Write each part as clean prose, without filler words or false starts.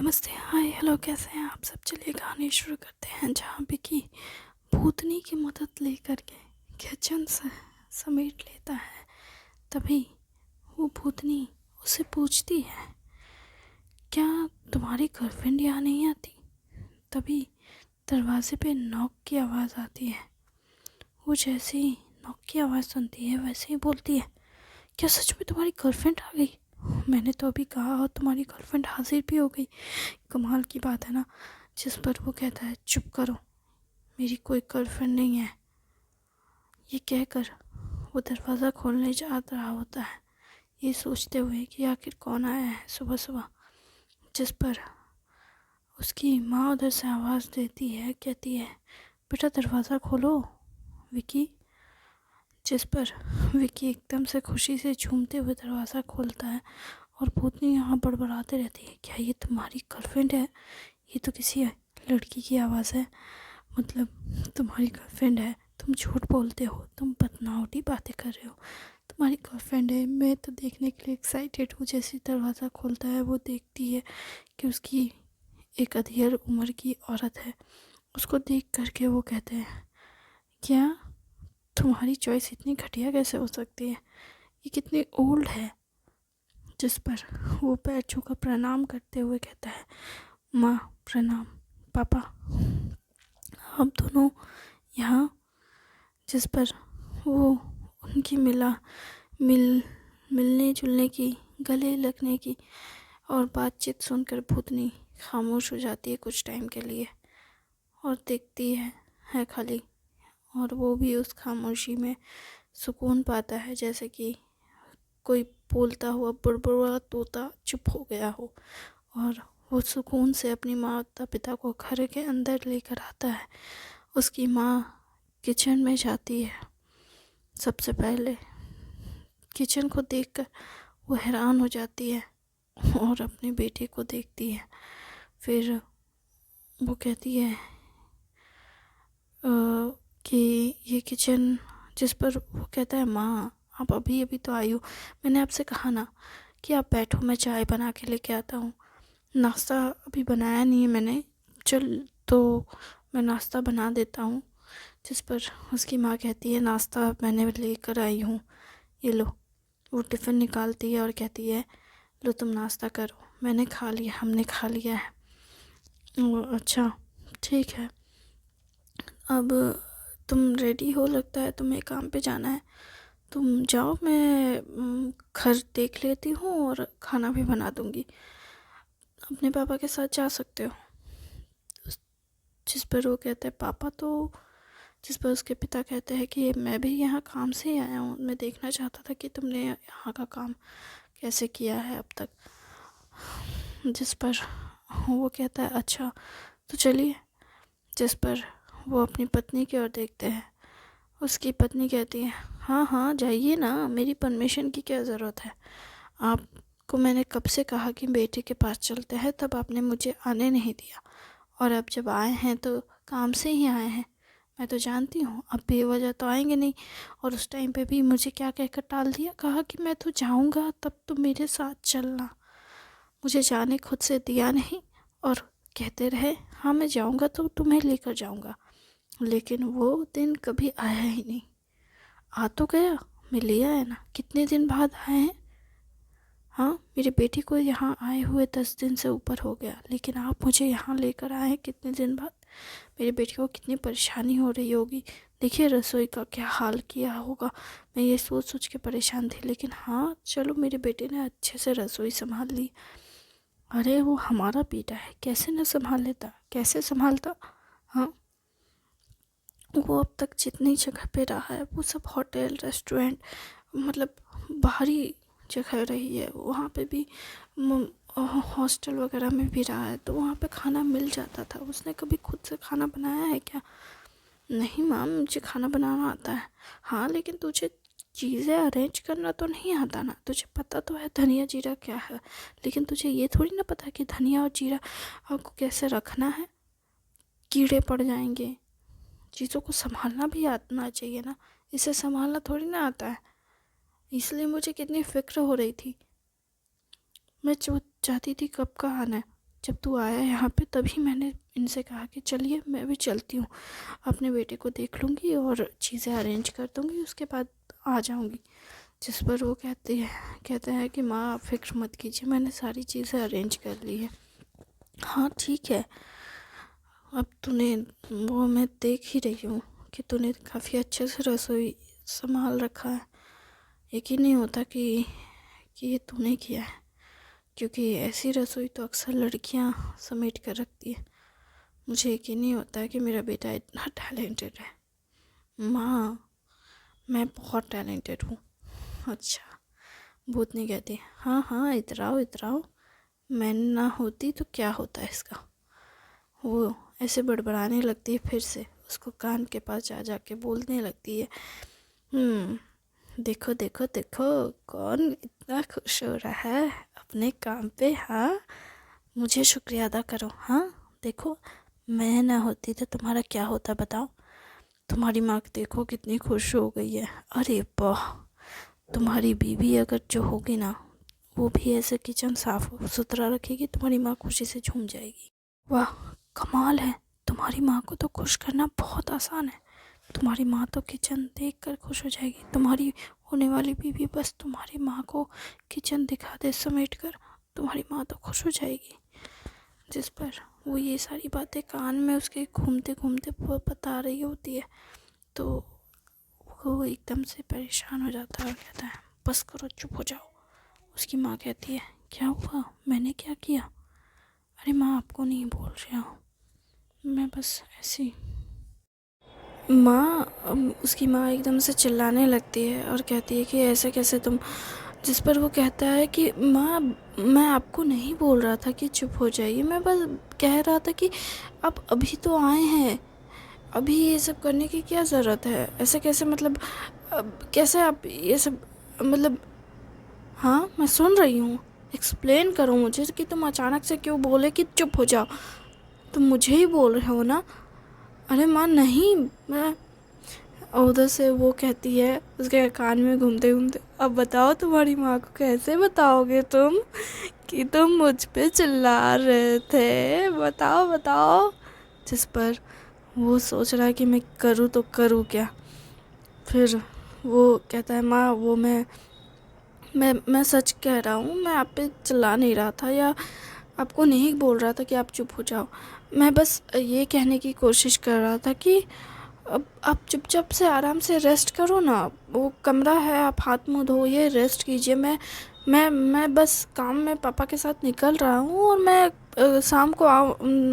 नमस्ते, हाय, हेलो, कैसे हैं आप सब। चलिए कहानी शुरू करते हैं जहाँ पे कि भूतनी की मदद लेकर के किचन से समेट लेता है। तभी वो भूतनी उसे पूछती है, क्या तुम्हारी गर्लफ्रेंड यहाँ नहीं आती। तभी दरवाजे पे नॉक की आवाज़ आती है। वो जैसे ही नॉक की आवाज़ सुनती है वैसे ही बोलती है, क्या सच में तुम्हारी गर्लफ्रेंड आ गई। मैंने तो अभी कहा और तुम्हारी गर्लफ्रेंड हाजिर भी हो गई। कमाल की बात है ना। जिस पर वो कहता है, चुप करो, मेरी कोई गर्लफ्रेंड नहीं है। ये कहकर वो दरवाज़ा खोलने जा रहा होता है, ये सोचते हुए कि आखिर कौन आया है सुबह सुबह। जिस पर उसकी माँ उधर से आवाज़ देती है, कहती है, बेटा दरवाज़ा खोलो विकी। जिस पर विकी एकदम से खुशी से झूमते हुए दरवाज़ा खोलता है और भूतनी यहाँ बड़बड़ाते रहती है, क्या ये तुम्हारी गर्लफ्रेंड है। ये तो किसी लड़की की आवाज़ है, मतलब तुम्हारी गर्लफ्रेंड है। तुम झूठ बोलते हो, तुम बदनावटी बातें कर रहे हो। तुम्हारी गर्लफ्रेंड है। मैं तो देखने के लिए एक्साइटेड हूँ। जैसे दरवाज़ा खोलता है वो देखती है कि उसकी एक अधेड़ उम्र की औरत है। उसको देख करके वो कहते हैं, क्या तुम्हारी चॉइस इतनी घटिया कैसे हो सकती है, ये कितनी ओल्ड है। जिस पर वो पैर छूकर प्रणाम करते हुए कहता है, माँ प्रणाम, पापा हम दोनों यहाँ। जिस पर वो उनकी मिलने जुलने की, गले लगने की और बातचीत सुनकर भूतनी खामोश हो जाती है कुछ टाइम के लिए और देखती है खाली। और वो भी उस खामोशी में सुकून पाता है, जैसे कि कोई बोलता हुआ बुड़बुड़ा तोता चुप हो गया हो। और वो सुकून से अपनी माता पिता को घर के अंदर लेकर आता है। उसकी माँ किचन में जाती है। सबसे पहले किचन को देखकर वो हैरान हो जाती है और अपने बेटे को देखती है। फिर वो कहती है कि ये किचन। जिस पर वो कहता है, माँ आप अभी अभी तो आई हो, मैंने आपसे कहा ना कि आप बैठो, मैं चाय बना के लेके आता हूँ। नाश्ता अभी बनाया नहीं है मैंने, चल तो मैं नाश्ता बना देता हूँ। जिस पर उसकी माँ कहती है, नाश्ता मैंने लेकर आई हूँ, ये लो। वो टिफ़िन निकालती है और कहती है, लो तुम नाश्ता करो, मैंने खा लिया, हमने खा लिया है। वो अच्छा ठीक है, अब तुम रेडी हो, लगता है तुम्हें काम पे जाना है। तुम जाओ, मैं घर देख लेती हूँ और खाना भी बना दूँगी, अपने पापा के साथ जा सकते हो। जिस पर वो कहता है, पापा तो। जिस पर उसके पिता कहते हैं कि मैं भी यहाँ काम से ही आया हूँ, मैं देखना चाहता था कि तुमने यहाँ का काम कैसे किया है अब तक। जिस पर वो कहता है, अच्छा तो चलिए। जिस पर वो अपनी पत्नी की ओर देखते हैं। उसकी पत्नी कहती है, हाँ हाँ जाइए ना, मेरी परमिशन की क्या ज़रूरत है। आपको मैंने कब से कहा कि बेटे के पास चलते हैं, तब आपने मुझे आने नहीं दिया। और अब जब आए हैं तो काम से ही आए हैं, मैं तो जानती हूँ अब बेवजह तो आएंगे नहीं। और उस टाइम पे भी मुझे क्या कहकर टाल दिया, कहा कि मैं तो जाऊँगा तब तो मेरे साथ चलना। मुझे जाने खुद से दिया नहीं और कहते रहे, हाँ मैं जाऊँगा तो तुम्हें लेकर जाऊँगा। लेकिन वो दिन कभी आया ही नहीं। आ तो गया, मैं ले आया ना, कितने दिन बाद आए हैं। हाँ मेरी बेटी को यहाँ आए हुए 10 दिन से ऊपर हो गया, लेकिन आप मुझे यहाँ लेकर आए हैं कितने दिन बाद। मेरी बेटी को कितनी परेशानी हो रही होगी, देखिए रसोई का क्या हाल किया होगा। मैं ये सोच सोच के परेशान थी, लेकिन हाँ चलो मेरे बेटे ने अच्छे से रसोई संभाल ली। अरे वो हमारा बेटा है, कैसे न संभाल लेता, कैसे संभालता। हाँ वो अब तक जितनी जगह पे रहा है वो सब होटल रेस्टोरेंट, मतलब बाहरी जगह रही है। वहाँ पे भी हॉस्टल वगैरह में भी रहा है, तो वहाँ पे खाना मिल जाता था। उसने कभी खुद से खाना बनाया है क्या। नहीं मैम, मुझे खाना बनाना आता है। हाँ लेकिन तुझे चीज़ें अरेंज करना तो नहीं आता ना। तुझे पता तो है धनिया जीरा क्या है, लेकिन तुझे ये थोड़ी ना पता कि धनिया और जीरा को कैसे रखना है, कीड़े पड़ जाएंगे। चीज़ों को संभालना भी आना चाहिए ना, इसे संभालना थोड़ी ना आता है। इसलिए मुझे कितनी फ़िक्र हो रही थी, मैं जो चाहती थी कब का आना है। जब तू आया यहाँ पे तभी मैंने इनसे कहा कि चलिए मैं भी चलती हूँ, अपने बेटे को देख लूँगी और चीज़ें अरेंज कर दूँगी, उसके बाद आ जाऊँगी। जिस पर वो कहते हैं कि माँ आप फिक्र मत कीजिए, मैंने सारी चीज़ें अरेंज कर ली है। हाँ ठीक है, अब तूने वो मैं देख ही रही हूँ कि तूने काफ़ी अच्छे से रसोई संभाल रखा है। यकीन नहीं होता कि ये तूने किया है, क्योंकि ऐसी रसोई तो अक्सर लड़कियाँ समेट कर रखती है। मुझे यकीन नहीं होता है कि मेरा बेटा इतना टैलेंटेड है। माँ मैं बहुत टैलेंटेड हूँ। अच्छा, भूतनी कहती हाँ हाँ इधर आओ, मैं ना होती तो क्या होता है इसका। वो ऐसे बड़बड़ाने लगती है, फिर से उसको कान के पास जा के बोलने लगती है, देखो देखो देखो कौन इतना खुश हो रहा है अपने काम पे। हाँ मुझे शुक्रिया अदा करो। हाँ देखो मैं ना होती तो तुम्हारा क्या होता बताओ। तुम्हारी माँ देखो कितनी खुश हो गई है। अरे वाह, तुम्हारी बीवी अगर जो होगी ना वो भी ऐसे किचन साफ सुथरा रखेगी, तुम्हारी माँ खुशी से झूम जाएगी। वाह कमाल है, तुम्हारी माँ को तो खुश करना बहुत आसान है। तुम्हारी माँ तो किचन देख कर खुश हो जाएगी। तुम्हारी होने वाली बीवी बस तुम्हारी माँ को किचन दिखा दे समेट कर, तुम्हारी माँ तो खुश हो जाएगी। जिस पर वो ये सारी बातें कान में उसके घूमते घूमते बता रही होती है, तो वो एकदम से परेशान हो जाता है और कहता है बस करो, चुप हो जाओ। उसकी माँ कहती है क्या हुआ, मैंने क्या किया। अरे माँ आपको नहीं बोल रहा हूँ, मैं बस ऐसी। उसकी माँ एकदम से चिल्लाने लगती है और कहती है कि ऐसे कैसे तुम। जिस पर वो कहता है कि माँ मैं आपको नहीं बोल रहा था कि चुप हो जाइए, मैं बस कह रहा था कि आप अभी तो आए हैं, अभी ये सब करने की क्या ज़रूरत है। ऐसे कैसे मतलब कैसे आप ये सब मतलब। हाँ मैं सुन रही हूँ, एक्सप्लेन करो मुझे कि तुम अचानक से क्यों बोले कि चुप हो जाओ। तुम मुझे ही बोल रहे हो ना। अरे माँ नहीं, मैं। उधर से वो कहती है उसके कान में घूमते घूमते, अब बताओ तुम्हारी माँ को कैसे बताओगे तुम कि तुम मुझ पे चिल्ला रहे थे, बताओ बताओ। जिस पर वो सोच रहा है कि मैं करूँ तो करूँ क्या। फिर वो कहता है माँ वो मैं सच कह रहा हूँ, मैं आप पे चिल्ला नहीं रहा था या आपको नहीं बोल रहा था कि आप चुप हो जाओ। मैं बस ये कहने की कोशिश कर रहा था कि अब आप चुपचाप से आराम से रेस्ट करो ना, वो कमरा है, आप हाथ मुँह धोइए, रेस्ट कीजिए। मैं बस काम में पापा के साथ निकल रहा हूँ और मैं शाम को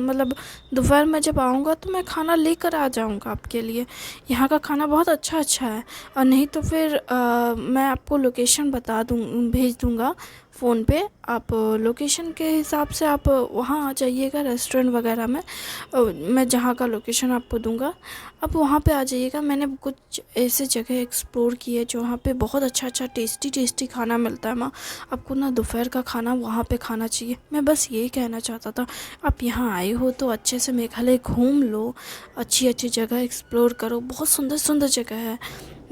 मतलब दोपहर में जब आऊँगा तो मैं खाना लेकर आ जाऊँगा आपके लिए। यहाँ का खाना बहुत अच्छा है। और नहीं तो फिर मैं आपको लोकेशन भेज दूँगा फ़ोन पे। आप लोकेशन के हिसाब से आप वहाँ आ जाइएगा रेस्टोरेंट वगैरह में। मैं जहाँ का लोकेशन आपको दूँगा आप वहाँ पे आ जाइएगा। मैंने कुछ ऐसे जगह एक्सप्लोर की है जो वहाँ पे बहुत अच्छा टेस्टी खाना मिलता है। माँ आपको ना दोपहर का खाना वहाँ पे खाना चाहिए। मैं बस यही कहना चाहता था, आप यहाँ आए हो तो अच्छे से मेघालय घूम लो, अच्छी जगह एक्सप्लोर करो। बहुत सुंदर जगह है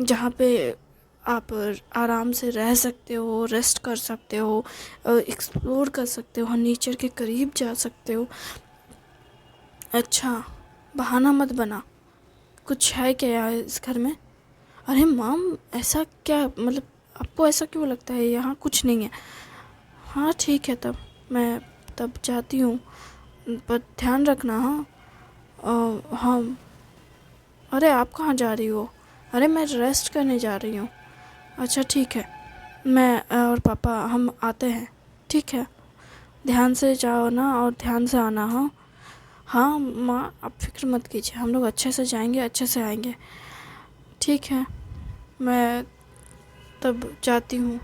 जहाँ पे आप आराम से रह सकते हो, रेस्ट कर सकते हो, एक्सप्लोर कर सकते हो, नेचर के करीब जा सकते हो। अच्छा बहाना मत बना, कुछ है क्या इस घर में। अरे माम ऐसा क्या मतलब, आपको ऐसा क्यों लगता है, यहाँ कुछ नहीं है। हाँ ठीक है, मैं तब जाती हूँ, पर ध्यान रखना। हाँ हाँ। अरे आप कहाँ जा रही हो। अरे मैं रेस्ट करने जा रही हूँ। अच्छा ठीक है, मैं और पापा हम आते हैं। ठीक है, ध्यान से जाओ ना और ध्यान से आना। हाँ हाँ माँ आप फिक्र मत कीजिए, हम लोग अच्छे से जाएंगे, अच्छे से आएंगे। ठीक है, मैं तब जाती हूँ।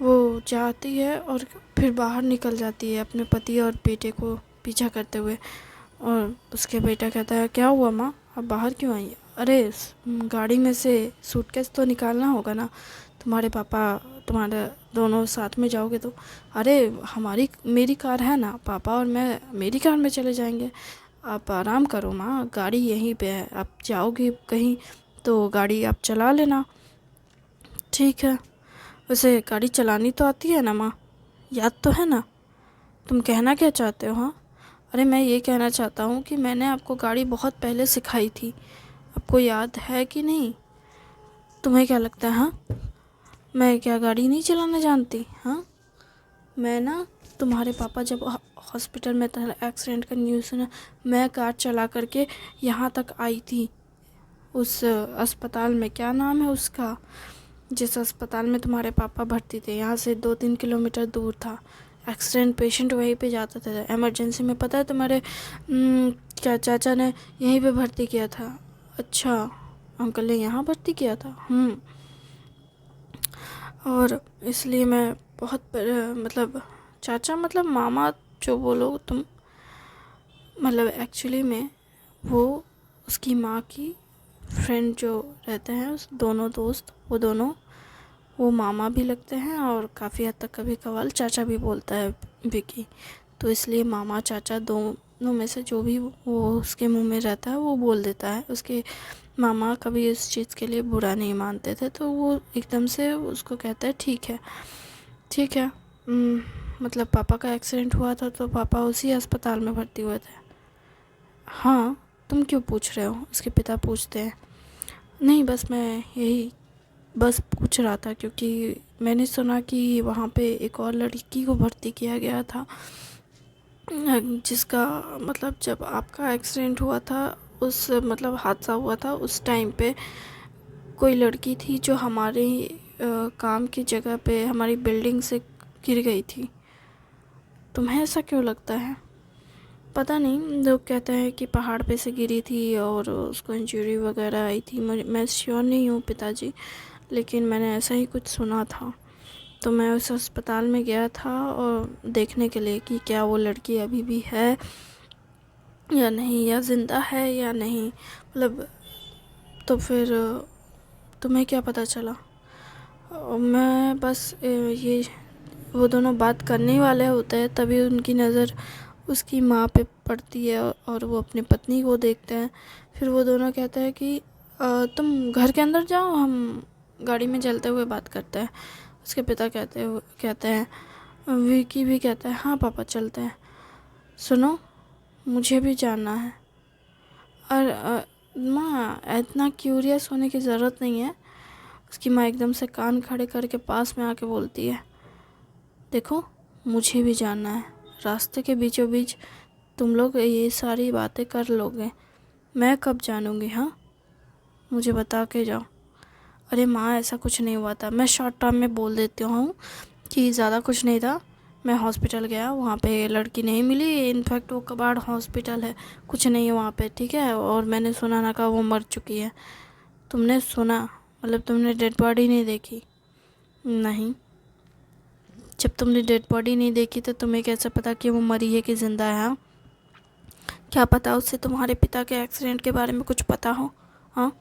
वो जाती है और फिर बाहर निकल जाती है अपने पति और बेटे को पीछा करते हुए। और उसके बेटा कहता है क्या हुआ माँ, आप बाहर क्यों आई। अरे गाड़ी में से सूटकेस तो निकालना होगा ना, तुम्हारे पापा तुम्हारे दोनों साथ में जाओगे तो। अरे मेरी कार है ना, पापा और मैं मेरी कार में चले जाएंगे। आप आराम करो माँ, गाड़ी यहीं पे है, आप जाओगे कहीं तो गाड़ी आप चला लेना। ठीक है, वैसे गाड़ी चलानी तो आती है ना माँ, याद तो है ना। तुम कहना क्या चाहते हो? हाँ, अरे मैं ये कहना चाहता हूँ कि मैंने आपको गाड़ी बहुत पहले सिखाई थी, आपको याद है कि नहीं? तुम्हें क्या लगता है? हाँ, मैं क्या गाड़ी नहीं चलाना जानती? हाँ, मैं ना, तुम्हारे पापा जब हॉस्पिटल में था, एक्सीडेंट का न्यूज़ सुना, मैं कार चला करके यहाँ तक आई थी। उस अस्पताल में, क्या नाम है उसका, जिस अस्पताल में तुम्हारे पापा भर्ती थे, यहाँ से 2-3 किलोमीटर दूर था। एक्सीडेंट पेशेंट वहीं पे जाते थे इमरजेंसी में। पता है तुम्हारे क्या चाचा ने यहीं पे भर्ती किया था? अच्छा, अंकल ने यहाँ भर्ती किया था। और इसलिए मैं बहुत मतलब चाचा मतलब मामा जो बोलो तुम, मतलब एक्चुअली में वो उसकी माँ की फ्रेंड जो रहते हैं, उस दोनों दोस्त, वो दोनों वो मामा भी लगते हैं और काफ़ी हद तक कभी कभार चाचा भी बोलता है विकी। तो इसलिए मामा चाचा दोनों में से जो भी वो उसके मुंह में रहता है वो बोल देता है। उसके मामा कभी इस चीज़ के लिए बुरा नहीं मानते थे, तो वो एकदम से उसको कहता है ठीक है, ठीक है। मतलब पापा का एक्सीडेंट हुआ था तो पापा उसी अस्पताल में भर्ती हुए थे। हाँ, तुम क्यों पूछ रहे हो? उसके पिता पूछते हैं। नहीं, बस मैं यही बस पूछ रहा था क्योंकि मैंने सुना कि वहाँ पे एक और लड़की को भर्ती किया गया था, जिसका मतलब जब आपका एक्सीडेंट हुआ था, उस मतलब हादसा हुआ था उस टाइम पे कोई लड़की थी जो हमारे काम की जगह पे हमारी बिल्डिंग से गिर गई थी। तुम्हें ऐसा क्यों लगता है? पता नहीं, लोग कहते हैं कि पहाड़ पे से गिरी थी और उसको इंजरी वगैरह आई थी। मैं श्योर नहीं हूँ पिताजी, लेकिन मैंने ऐसा ही कुछ सुना था। तो मैं उस अस्पताल में गया था और देखने के लिए कि क्या वो लड़की अभी भी है या नहीं, या ज़िंदा है या नहीं, मतलब। तो फिर तुम्हें क्या पता चला? मैं बस ये वो दोनों बात करने वाले होते हैं तभी उनकी नज़र उसकी माँ पे पड़ती है और वो अपनी पत्नी को देखते हैं। फिर वो दोनों कहते हैं कि तुम घर के अंदर जाओ, हम गाड़ी में चलते हुए बात करते हैं। उसके पिता कहते हैं, विकी भी कहता है हाँ पापा चलते हैं। सुनो, मुझे भी जानना है। और माँ, इतना क्यूरियस होने की ज़रूरत नहीं है। उसकी माँ एकदम से कान खड़े करके पास में आके बोलती है, देखो मुझे भी जानना है। रास्ते के बीचों बीच तुम लोग ये सारी बातें कर लोगे, मैं कब जानूँगी? हाँ, मुझे बता के जाओ। अरे माँ, ऐसा कुछ नहीं हुआ था। मैं शॉर्ट टर्म में बोल देती हूँ कि ज़्यादा कुछ नहीं था। मैं हॉस्पिटल गया, वहाँ पे लड़की नहीं मिली। इनफैक्ट वो कबाड़ हॉस्पिटल है, कुछ नहीं है वहाँ पे, ठीक है। और मैंने सुना ना कहा वो मर चुकी है। तुमने सुना, मतलब तुमने डेड बॉडी नहीं देखी? नहीं। जब तुमने डेड बॉडी नहीं देखी तो तुम्हें कैसे पता कि वो मरी है कि ज़िंदा है? हाँ, क्या पता उससे तुम्हारे पिता के एक्सीडेंट के बारे में कुछ पता हो? हाँ,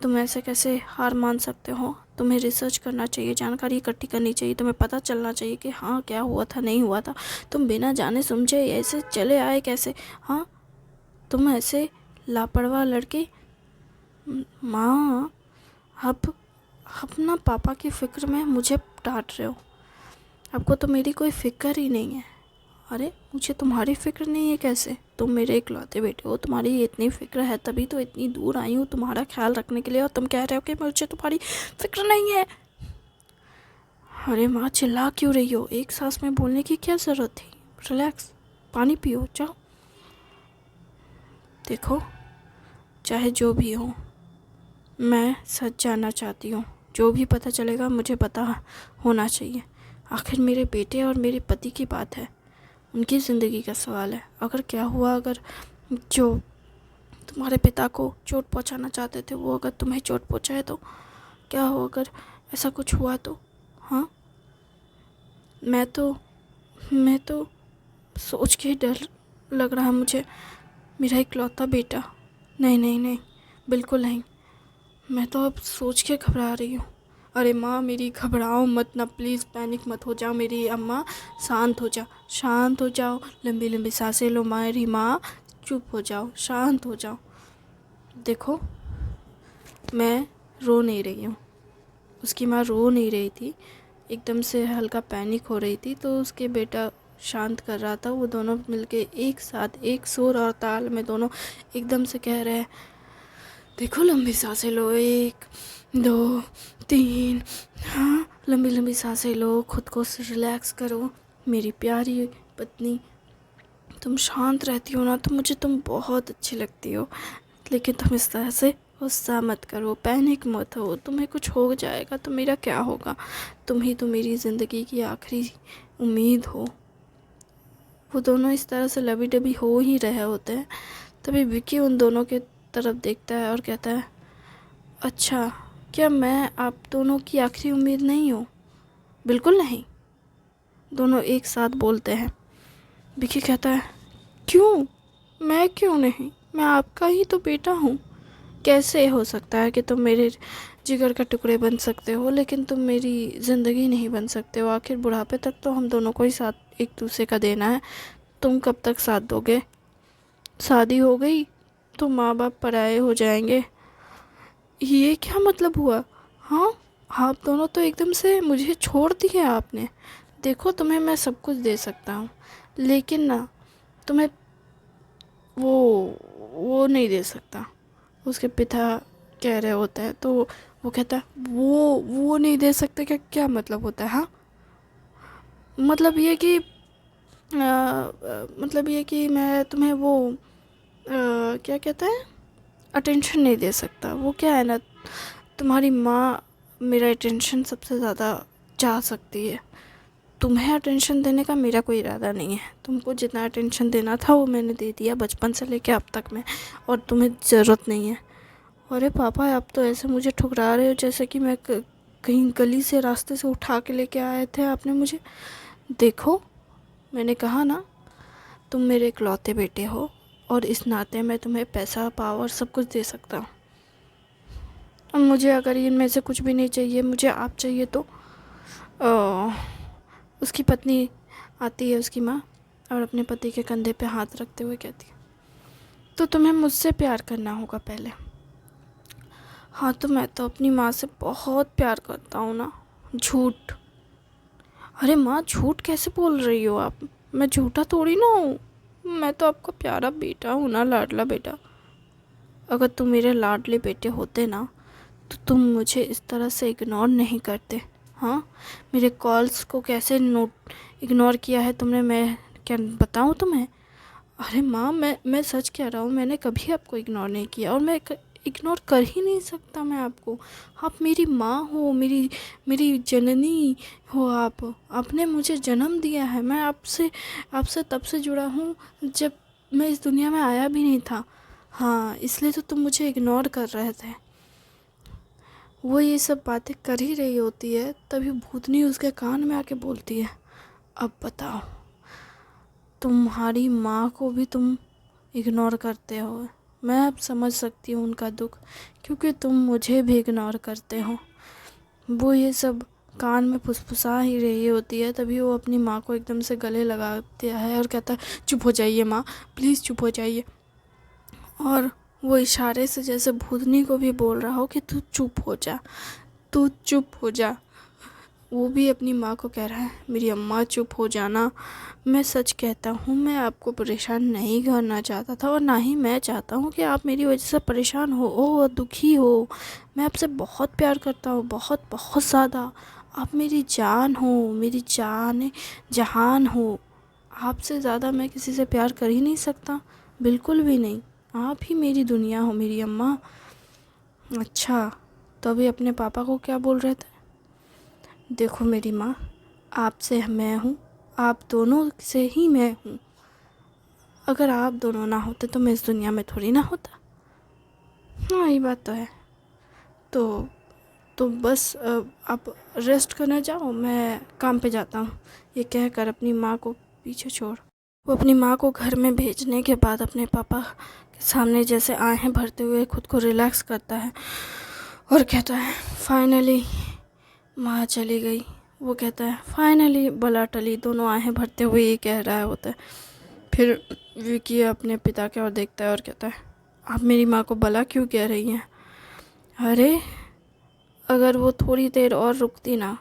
तुम ऐसे कैसे हार मान सकते हो? तुम्हें रिसर्च करना चाहिए, जानकारी इकट्ठी करनी चाहिए, तुम्हें पता चलना चाहिए कि हाँ क्या हुआ था, नहीं हुआ था। तुम बिना जाने समझे ऐसे चले आए कैसे? हाँ, तुम ऐसे लापरवाह लड़के। माँ, अब अपना पापा की फ़िक्र में मुझे डांट रहे हो। आपको तो मेरी कोई फ़िक्र ही नहीं है। अरे, मुझे तुम्हारी फ़िक्र नहीं है कैसे? तुम मेरे इकलौते बेटे हो, तुम्हारी इतनी फ़िक्र है तभी तो इतनी दूर आई हूँ तुम्हारा ख्याल रखने के लिए, और तुम कह रहे हो कि मुझे तुम्हारी फ़िक्र नहीं है। अरे माँ, चिल्ला क्यों रही हो? एक सांस में बोलने की क्या ज़रूरत थी? रिलैक्स, पानी पियो, जाओ। देखो, चाहे जो भी हो, मैं सच जानना चाहती हूँ। जो भी पता चलेगा मुझे पता होना चाहिए। आखिर मेरे बेटे और मेरे पति की बात है, उनकी ज़िंदगी का सवाल है। अगर क्या हुआ, अगर जो तुम्हारे पिता को चोट पहुंचाना चाहते थे वो अगर तुम्हें चोट पहुंचाए तो क्या हो? अगर ऐसा कुछ हुआ तो? हाँ, मैं तो सोच के ही डर लग रहा है मुझे। मेरा इकलौता बेटा। नहीं नहीं नहीं, बिल्कुल नहीं। मैं तो अब सोच के घबरा रही हूँ। अरे माँ, मेरी घबराओ मत ना, प्लीज़ पैनिक मत हो जाओ मेरी अम्मा। शांत हो जाओ, शांत हो जाओ, लंबी लंबी सांसें लो मेरी माँ। चुप हो जाओ, शांत हो जाओ। देखो, मैं रो नहीं रही हूँ। उसकी माँ रो नहीं रही थी, एकदम से हल्का पैनिक हो रही थी। तो शांत कर रहा था। वो दोनों मिलके एक साथ एक सुर और ताल में दोनों एकदम से कह रहे हैं, देखो लंबी सांसें लो, 1 2 3, हाँ लंबी लंबी सांसें लो, खुद को रिलैक्स करो। मेरी प्यारी पत्नी, तुम शांत रहती हो ना तो मुझे तुम बहुत अच्छी लगती हो, लेकिन तुम इस तरह से गुस्सा मत करो, पैनिक मत हो, तुम्हें कुछ हो जाएगा तो मेरा क्या होगा, तुम ही तो मेरी ज़िंदगी की आखिरी उम्मीद हो। वो दोनों इस तरह से लबी डबी हो ही रहे होते हैं, तभी विकी उन दोनों के तरफ देखता है और कहता है, अच्छा क्या मैं आप दोनों की आखिरी उम्मीद नहीं हूँ? बिल्कुल नहीं, दोनों एक साथ बोलते हैं। विकी कहता है, क्यों? मैं क्यों नहीं? मैं आपका ही तो बेटा हूँ। कैसे हो सकता है कि तुम मेरे जिगर का टुकड़े बन सकते हो, लेकिन तुम मेरी ज़िंदगी नहीं बन सकते हो? आखिर बुढ़ापे तक तो हम दोनों को ही साथ एक दूसरे का देना है। तुम कब तक साथ दोगे? शादी हो गई तो माँ बाप पराये हो जाएंगे, ये क्या मतलब हुआ? हाँ, आप दोनों तो एकदम से मुझे छोड़ दिया आपने। देखो तुम्हें मैं सब कुछ दे सकता हूँ, लेकिन ना तुम्हें वो वो नहीं दे सकता। उसके पिता कह रहे होते हैं तो वो कहता है, वो नहीं दे सकते? क्या मतलब होता है? हाँ, मतलब ये कि मतलब ये कि मैं तुम्हें वो क्या कहते हैं, अटेंशन नहीं दे सकता। वो क्या है ना, तुम्हारी माँ मेरा अटेंशन सबसे ज़्यादा चाह सकती है। तुम्हें अटेंशन देने का मेरा कोई इरादा नहीं है। तुमको जितना अटेंशन देना था वो मैंने दे दिया बचपन से लेके अब तक में, और तुम्हें ज़रूरत नहीं है। अरे पापा, आप तो ऐसे मुझे ठुकरा रहे हो जैसे कि मैं कहीं गली से रास्ते से उठा के लेके आए थे आपने मुझे। देखो, मैंने कहा ना, तुम मेरे इकलौते बेटे हो और इस नाते मैं तुम्हें पैसा पावर सब कुछ दे सकता हूँ। और मुझे अगर इनमें से कुछ भी नहीं चाहिए, मुझे आप चाहिए तो उसकी पत्नी आती है, उसकी माँ, और अपने पति के कंधे पे हाथ रखते हुए कहती है, तो तुम्हें मुझसे प्यार करना होगा पहले। हाँ, तो मैं तो अपनी माँ से बहुत प्यार करता हूँ ना। झूठ? अरे माँ, झूठ कैसे बोल रही हो आप? मैं झूठा थोड़ी ना हूँ, मैं तो आपका प्यारा बेटा हूँ ना, लाडला बेटा। अगर तुम मेरे लाडले बेटे होते ना तो तुम मुझे इस तरह से इग्नोर नहीं करते। हाँ, मेरे कॉल्स को कैसे नोट इग्नोर किया है तुमने, मैं क्या बताऊँ तुम्हें? अरे माँ, मैं सच कह रहा हूँ, मैंने कभी आपको इग्नोर नहीं किया, और मैं इग्नोर कर ही नहीं सकता मैं आपको। आप मेरी माँ हो, मेरी मेरी जननी हो। आपने मुझे जन्म दिया है। मैं आपसे आपसे तब से जुड़ा हूँ जब मैं इस दुनिया में आया भी नहीं था। हाँ, इसलिए तो तुम मुझे इग्नोर कर रहे थे। वो ये सब बातें कर ही रही होती है, तभी भूतनी उसके कान में आके बोलती है, अब बताओ, तुम्हारी माँ को भी तुम इग्नोर करते हो। मैं अब समझ सकती हूँ उनका दुख, क्योंकि तुम मुझे भी इग्नोर करते हो। वो ये सब कान में फुसफुसा ही रही होती है, तभी वो अपनी माँ को एकदम से गले लगाता है और कहता है, चुप हो जाइए माँ, प्लीज़ चुप हो जाइए। और वो इशारे से जैसे भूतनी को भी बोल रहा हो कि तू चुप हो जा, तू चुप हो जा। वो भी अपनी माँ को कह रहा है, मेरी अम्मा चुप हो जाना। मैं सच कहता हूँ, मैं आपको परेशान नहीं करना चाहता था, और ना ही मैं चाहता हूँ कि आप मेरी वजह से परेशान हो और दुखी हो। मैं आपसे बहुत प्यार करता हूँ, बहुत बहुत ज़्यादा। आप मेरी जान हो, मेरी जान जहान हो। आपसे ज़्यादा मैं किसी से प्यार कर ही नहीं सकता, बिल्कुल भी नहीं। आप ही मेरी दुनिया हो, मेरी अम्मा। अच्छा, तो अभी अपने पापा को क्या बोल रहे थे? देखो मेरी माँ, आपसे मैं हूँ, आप दोनों से ही मैं हूँ। अगर आप दोनों ना होते तो मैं इस दुनिया में थोड़ी ना होता। हाँ, ये बात तो है। तो बस आप रेस्ट करने जाओ, मैं काम पे जाता हूँ। ये कहकर अपनी माँ को पीछे छोड़ वो अपनी माँ को घर में भेजने के बाद अपने पापा के सामने जैसे आहें भरते हुए खुद को रिलैक्स करता है और कहता है, फाइनली माँ चली गई। वो कहता है, फाइनली बला टली। दोनों आहें भरते हुए ये कह रहा होता है। फिर विकी अपने पिता की ओर देखता है और कहता है, आप मेरी माँ को बला क्यों कह रही हैं? अरे, अगर वो थोड़ी देर और रुकती ना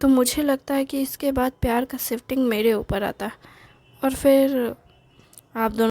तो मुझे लगता है कि इसके बाद प्यार का शिफ्टिंग मेरे ऊपर आता है और फिर आप दोनों